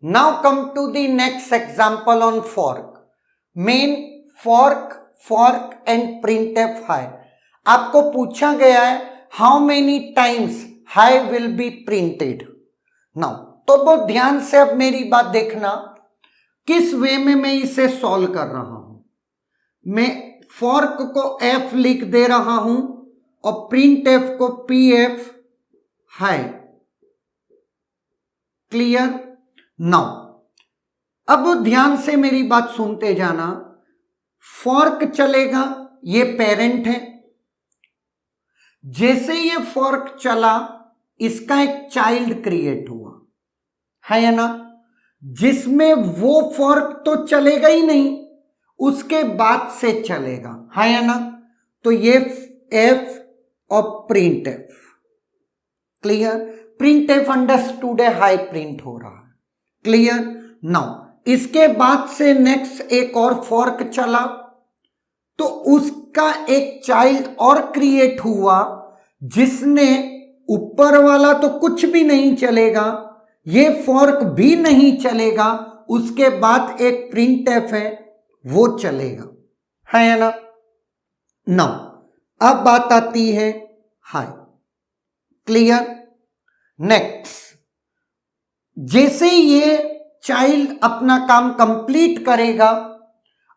Now come to the next example on fork. Main fork and printf high. आपको पूछा गया है how many times high will be printed. Now तो बहुत ध्यान से अब मेरी बात देखना, किस वे में मैं इसे सॉल्व कर रहा हूं. मैं fork को f लिख दे रहा हूं और printf को pf high. क्लियर. नाउ अब ध्यान से मेरी बात सुनते जाना. फॉर्क चलेगा, ये पेरेंट है. जैसे ये फॉर्क चला, इसका एक चाइल्ड क्रिएट हुआ है या ना, जिसमें वो फॉर्क तो चलेगा ही नहीं, उसके बाद से चलेगा है या ना. तो ये एफ और print F. Clear. Print F understood है, हाई प्रिंट हो रहा है. क्लियर. नाउ इसके बाद से नेक्स्ट एक और फॉर्क चला, तो उसका एक चाइल्ड और क्रिएट हुआ, जिसने ऊपर वाला तो कुछ भी नहीं चलेगा, ये फॉर्क भी नहीं चलेगा, उसके बाद एक प्रिंट एफ है वो चलेगा है या ना. नाउ अब बात आती है हाई. क्लियर. नेक्स्ट, जैसे ये चाइल्ड अपना काम कंप्लीट करेगा,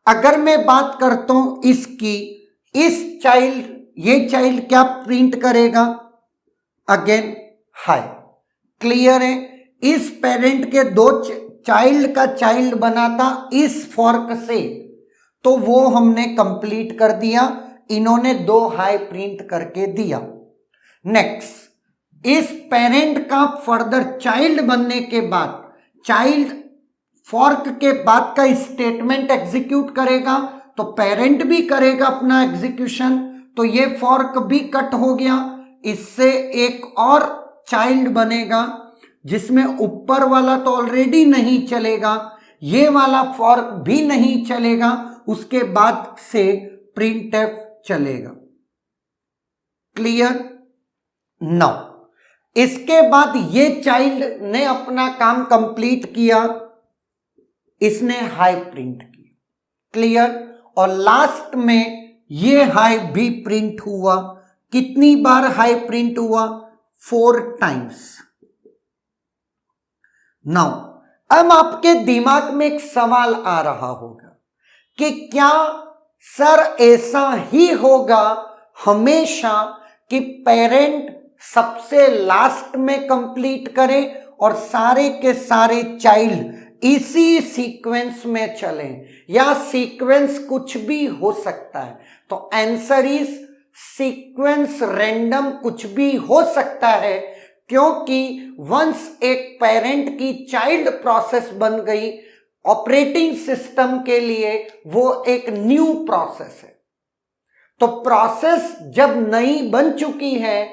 अगर मैं बात करता हूं इसकी, इस चाइल्ड, ये चाइल्ड क्या प्रिंट करेगा, अगेन हाई. क्लियर है. इस पेरेंट के दो चाइल्ड का चाइल्ड बना था इस फॉर्क से, तो वो हमने कंप्लीट कर दिया. इन्होंने दो हाई प्रिंट करके दिया. नेक्स्ट, इस पेरेंट का फर्दर चाइल्ड बनने के बाद, चाइल्ड फॉर्क के बाद का स्टेटमेंट एग्जीक्यूट करेगा, तो पेरेंट भी करेगा अपना एग्जीक्यूशन, तो ये फॉर्क भी कट हो गया. इससे एक और चाइल्ड बनेगा, जिसमें ऊपर वाला तो ऑलरेडी नहीं चलेगा, ये वाला फॉर्क भी नहीं चलेगा, उसके बाद से प्रिंट एफ चलेगा. क्लियर. नाउ इसके बाद ये चाइल्ड ने अपना काम कंप्लीट किया, इसने हाई प्रिंट किया. क्लियर. और लास्ट में ये हाई भी प्रिंट हुआ. कितनी बार हाई प्रिंट हुआ, 4 टाइम्स. नाउ अब आपके दिमाग में एक सवाल आ रहा होगा कि क्या सर ऐसा ही होगा हमेशा कि पेरेंट सबसे लास्ट में कंप्लीट करे और सारे के सारे चाइल्ड इसी सीक्वेंस में चले, या सीक्वेंस कुछ भी हो सकता है. तो आंसर इज सीक्वेंस रैंडम कुछ भी हो सकता है, क्योंकि वंस एक पेरेंट की चाइल्ड प्रोसेस बन गई, ऑपरेटिंग सिस्टम के लिए वो एक न्यू प्रोसेस है. तो प्रोसेस जब नई बन चुकी है,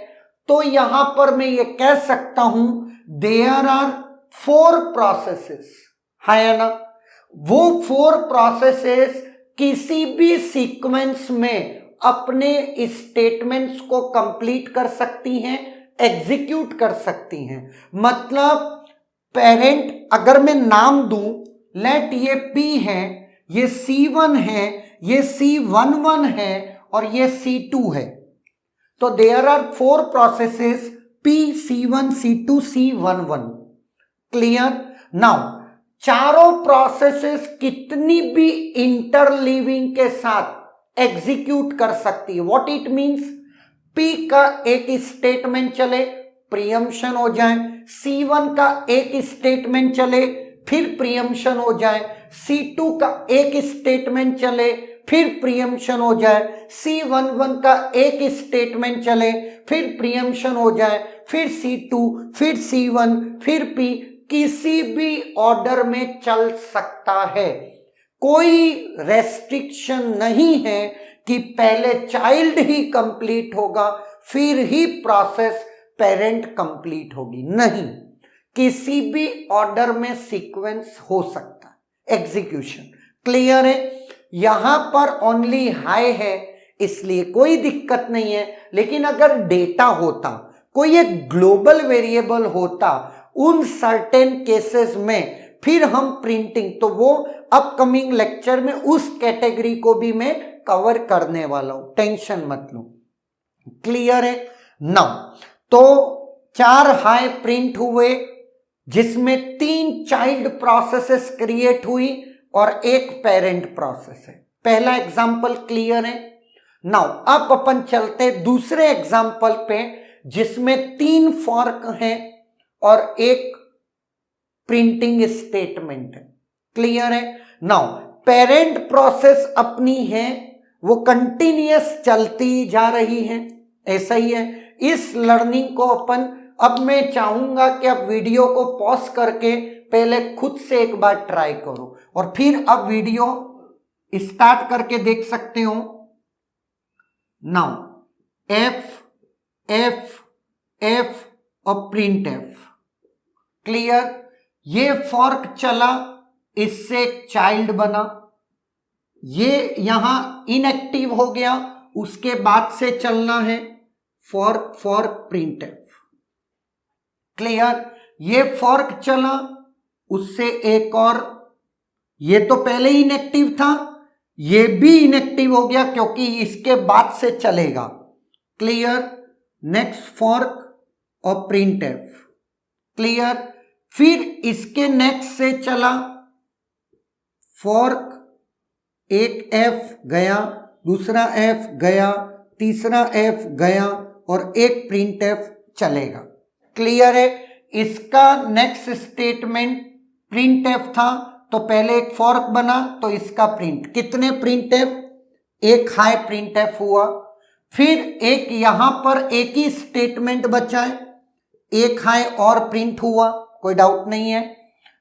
तो यहां पर मैं ये कह सकता हूं देयर आर 4 प्रोसेसेस है ना. वो 4 प्रोसेसेस किसी भी सीक्वेंस में अपने स्टेटमेंट्स को कंप्लीट कर सकती हैं, एग्जीक्यूट कर सकती हैं. मतलब पेरेंट अगर मैं नाम दूं, लेट ये P है, ये C1 है, ये C11 है और ये C2 है. तो there are 4 processes P, C1, C2, C11. Clear. Now चारों प्रोसेसेस कितनी भी इंटरलीविंग के साथ एग्जीक्यूट कर सकती है. व्हाट इट मींस, P का एक स्टेटमेंट चले, प्रीएम्पशन हो जाए, C1 का एक स्टेटमेंट चले, फिर प्रीएम्पशन हो जाए, C2 का एक स्टेटमेंट चले, फिर प्रीएम्पशन हो जाए, C11 का एक स्टेटमेंट चले, फिर प्रीएम्पशन हो जाए, फिर C2, फिर C1, फिर P, किसी भी ऑर्डर में चल सकता है. कोई रेस्ट्रिक्शन नहीं है कि पहले चाइल्ड ही कंप्लीट होगा फिर ही प्रोसेस पेरेंट कंप्लीट होगी. नहीं, किसी भी ऑर्डर में सीक्वेंस हो सकता है एग्जीक्यूशन. क्लियर है. यहां पर ओनली हाई है, इसलिए कोई दिक्कत नहीं है. लेकिन अगर डेटा होता, कोई एक ग्लोबल वेरिएबल होता, उन सर्टेन केसेस में फिर हम प्रिंटिंग, तो वो अपकमिंग लेक्चर में उस कैटेगरी को भी मैं कवर करने वाला हूं, टेंशन मत लो। क्लियर है? नाउ तो 4 हाई प्रिंट हुए जिसमें 3 चाइल्ड प्रोसेसेस क्रिएट हुई और एक पेरेंट प्रोसेस है। पहला एग्जांपल क्लियर है? नाउ अब अपन चलते दूसरे एग्जांपल पे जिसमें 3 फॉर्क हैं और एक प्रिंटिंग स्टेटमेंट है। क्लियर है? नाउ पेरेंट प्रोसेस अपनी है वो कंटिन्यूअस चलती जा रही है, ऐसा ही है। इस लर्निंग को अपन, अब मैं चाहूंगा कि आप वीडियो को पॉज करके पहले खुद से एक बार ट्राई करो और फिर अब वीडियो स्टार्ट करके देख सकते हो। नाउ एफ एफ एफ और प्रिंट एफ। क्लियर? ये फॉर्क चला, इससे एक चाइल्ड बना, ये यहां इनएक्टिव हो गया, उसके बाद से चलना है fork fork print F. Clear? ये फॉर्क चला, उससे एक और, ये तो पहले ही इनएक्टिव था, ये भी इनएक्टिव हो गया क्योंकि इसके बाद से चलेगा। क्लियर? नेक्स्ट फॉर्क और प्रिंट एफ। क्लियर? फिर इसके नेक्स्ट से चला फॉर्क, एक एफ गया, दूसरा एफ गया, तीसरा एफ गया और एक प्रिंट एफ चलेगा। क्लियर है? इसका नेक्स्ट स्टेटमेंट प्रिंट एफ था, तो पहले एक फॉर्क बना तो इसका प्रिंट, कितने प्रिंट एफ? एक हाई प्रिंट एफ हुआ। फिर एक यहां पर एक ही स्टेटमेंट बचा है, एक हाई और प्रिंट हुआ, कोई डाउट नहीं है।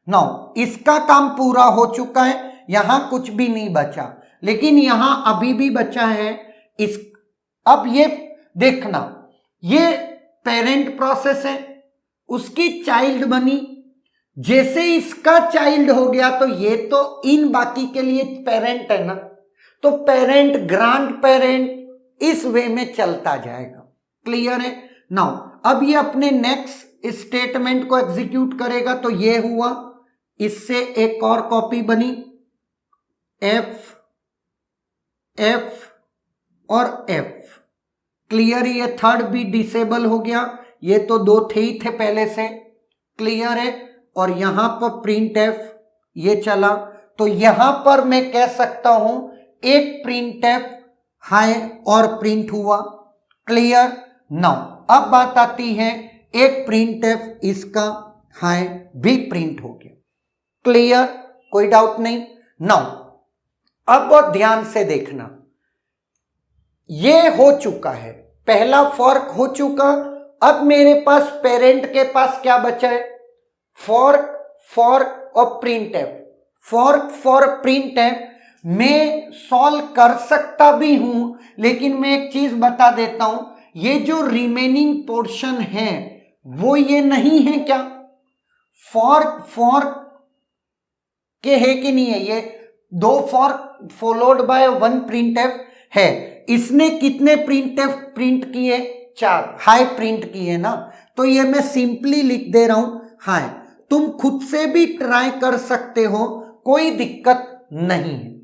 नाउ इसका काम पूरा हो चुका है, यहां कुछ भी नहीं बचा, लेकिन यहां अभी भी बचा है इस। अब ये देखना, ये पेरेंट प्रोसेस है, उसकी चाइल्ड बनी, जैसे इसका चाइल्ड हो गया तो ये तो इन बाकी के लिए पेरेंट है ना, तो पेरेंट ग्रांड पेरेंट इस वे में चलता जाएगा। क्लियर है? नाउ अब ये अपने नेक्स्ट स्टेटमेंट को एग्जीक्यूट करेगा, तो ये हुआ, इससे एक और कॉपी बनी, एफ एफ और एफ। क्लियर? ये थर्ड भी डिसेबल हो गया, ये तो 2 थे ही थे पहले से। क्लियर है? और यहां पर प्रिंट एफ ये चला, तो यहां पर मैं कह सकता हूं एक प्रिंट एफ हाई और प्रिंट हुआ। क्लियर? नाउ अब बात आती है, एक प्रिंट एफ इसका हाई भी प्रिंट हो गया। क्लियर? कोई डाउट नहीं। नाउ अब बहुत ध्यान से देखना, ये हो चुका है, पहला फॉर्क हो चुका। अब मेरे पास पेरेंट के पास क्या बचा है? फॉर्क फॉर्क और print F. Fork for print F मैं सॉल्व कर सकता भी हूं, लेकिन मैं एक चीज बता देता हूं, ये जो रिमेनिंग पोर्शन है वो ये नहीं है क्या? फॉर्क फॉर्क के है कि नहीं है? ये 2 fork followed by 1 print F है। इसने कितने प्रिंट एफ प्रिंट किए? 4 हाई प्रिंट किए ना, तो ये मैं सिंपली लिख दे रहा हूं हाई। तुम खुद से भी ट्राई कर सकते हो, कोई दिक्कत नहीं है।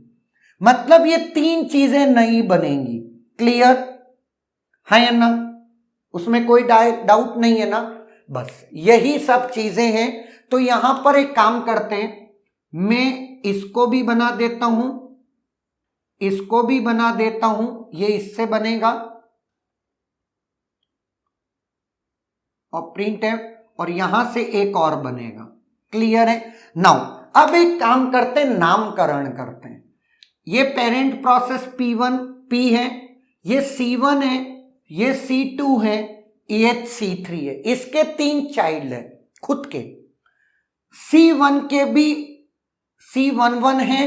मतलब ये 3 चीजें नहीं बनेंगी। क्लियर है ना? उसमें कोई डाउट नहीं है ना? बस यही सब चीजें हैं। तो यहां पर एक काम करते हैं, मैं इसको भी बना देता हूं, इसको भी बना देता हूं, ये इससे बनेगा और प्रिंट एफ, और यहां से एक और बनेगा। क्लियर है? नाउ अब एक काम करते हैं, नामकरण करते हैं। ये पेरेंट प्रोसेस P1 P है, ये C1 है, ये C2 है, ये C3 है। इसके 3 चाइल्ड है खुद के। C1 के भी C11 है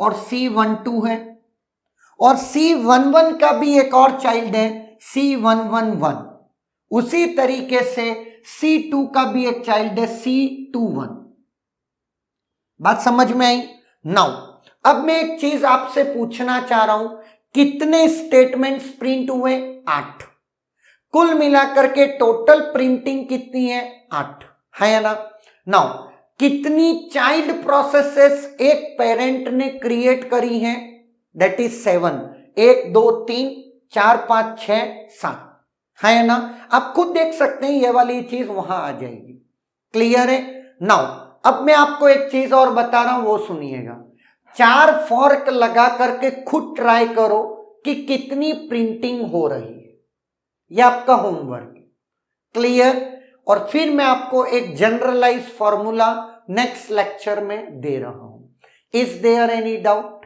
और C12 है, और C11 का भी एक और चाइल्ड है C111। उसी तरीके से C2 का भी एक चाइल्ड है C21। बात समझ में आई? नाउ अब मैं एक चीज आपसे पूछना चाह रहा हूं, कितने स्टेटमेंट्स प्रिंट हुए? 8। कुल मिलाकर के टोटल प्रिंटिंग कितनी है? 8 है ना? नाउ कितनी चाइल्ड प्रोसेसेस एक पेरेंट ने क्रिएट करी हैं, दैट इज 7। 1 2 3 4 5 6 7 है ना। आप खुद देख सकते हैं ये वाली चीज वहां आ जाएगी। क्लियर है। नाउ अब मैं आपको एक चीज और बता रहा हूं, वो सुनिएगा। 4 फॉर्क लगा करके खुद ट्राई करो कि कितनी प्रिंटिंग हो रही है। ये आपका होमवर्क। क्लियर। और फिर मैं आपको एक जनरलाइज फॉर्मूला नेक्स्ट लेक्चर में दे रहा हूं। Is there any doubt?